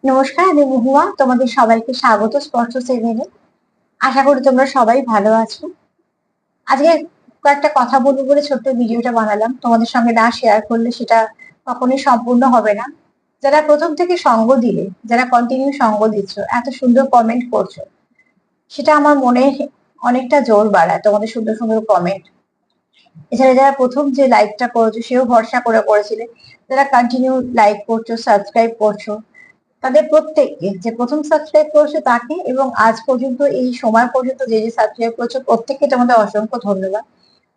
নমস্কার, আমি মহুয়া। তোমাদের সবাইকে স্বাগত স্পর্শ সেভেনে। আশা করি তোমরা সবাই ভালো আছো। আজকে কয়েকটা কথা বলবো বলে ছোট্ট ভিডিওটা বানালাম। তোমাদের সঙ্গে না শেয়ার করলে সেটা কখনোই সম্পূর্ণ হবে না। যারা প্রথম থেকে সঙ্গ দিলে, যারা কন্টিনিউ সঙ্গ দিচ্ছ, এত সুন্দর কমেন্ট করছো, সেটা আমার মনে অনেকটা জোর বাড়ায়। তোমাদের সুন্দর সুন্দর কমেন্ট। এছাড়া যারা প্রথম যে লাইকটা করেছো সেও ভরসা করে করেছিলে, যারা কন্টিনিউ লাইক করছো, সাবস্ক্রাইব করছো, তাদের প্রত্যেককে, যে প্রথম সাবস্ক্রাইব করেছে তাকে এবং আজ পর্যন্ত এই সময় পর্যন্ত যে যে সাবস্ক্রাইব করেছো প্রত্যেককে তোমাদের অসংখ্য ধন্যবাদ।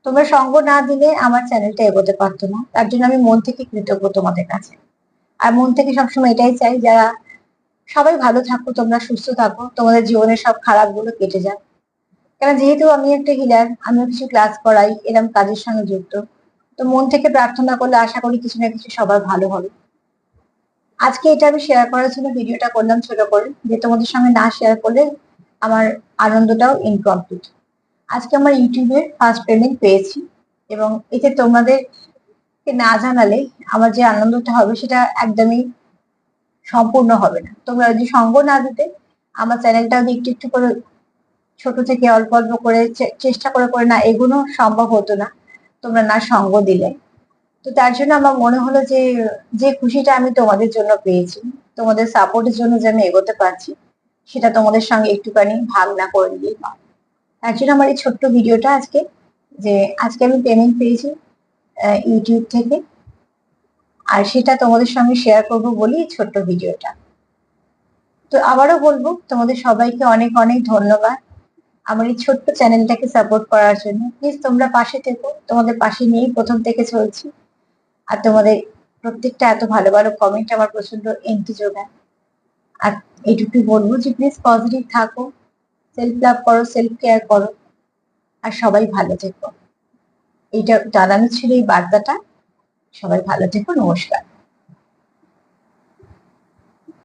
তোমরা সঙ্গ না দিলে আমার চ্যানেলটা এগোতে পারতো না, তার জন্য আমি মন থেকে কৃতজ্ঞ তোমাদের কাছে। আর মন থেকে সবসময় এটাই চাই, যারা সবাই ভালো থাকো, তোমরা সুস্থ থাকো, তোমাদের জীবনের সব খারাপ গুলো কেটে যাক। কারণ যেহেতু আমি একটা হিলার, আমিও কিছু ক্লাস করাই, এরকম কাজের সঙ্গে যুক্ত, তো মন থেকে প্রার্থনা করলে আশা করি কিছু না কিছু সবার ভালো হবে। আজকে এটা আমি শেয়ার করার জন্য ভিডিওটা করলাম ছোট করে, যে তোমাদের সঙ্গে না শেয়ার করলে আমার আনন্দটাও ইনকমপ্লিট। আজকে আমার ইউটিউবে ফার্স্ট পেমেন্ট পেয়েছি, এবং এতে তোমাদেরকে না জানালে আমার যে আনন্দটা হবে সেটা একদমই সম্পূর্ণ হবে না। তোমরা যদি সঙ্গ না দিতে, আমার চ্যানেলটা যদি একটু একটু করে ছোট থেকে অল্প অল্প করে চেষ্টা করে করে না এগোনো সম্ভব হতো না, তোমরা না সঙ্গ দিলে। তো তার জন্য আমার মনে হলো যে, যে খুশিটা আমি তোমাদের জন্য পেয়েছি, তোমাদের সাপোর্টের জন্য যে আমি এগোতে পারছি, সেটা তোমাদের সঙ্গে একটুখানি ভাগ না করে নিলেই পারো। তার জন্য আমার এই ছোট্ট ভিডিওটা আজকে, যে আজকে আমি পেমেন্ট পেয়েছি ইউটিউব থেকে, আর সেটা তোমাদের সঙ্গে শেয়ার করবো বলেই এই ছোট্ট ভিডিওটা। তো আবারও বলবো, তোমাদের সবাইকে অনেক অনেক ধন্যবাদ আমার এই ছোট্ট চ্যানেলটাকে সাপোর্ট করার জন্য। প্লিজ তোমরা পাশে থেকো, তোমাদের পাশে নিয়েই প্রথম থেকে চলছি। আর তোমাদের প্রত্যেকটা এত ভালো ভালো কমেন্ট আমার প্রচন্ড এন্টি যোগায়। আর এইটুকুই বলবো যে প্লিজ পজিটিভ থাকো, সেলফ লাভ করো, সেলফ কেয়ার করো, আর সবাই ভালো থেকো। এইটা জানানো ছিল এই বার্তাটা। সবাই ভালো থেকো। নমস্কার।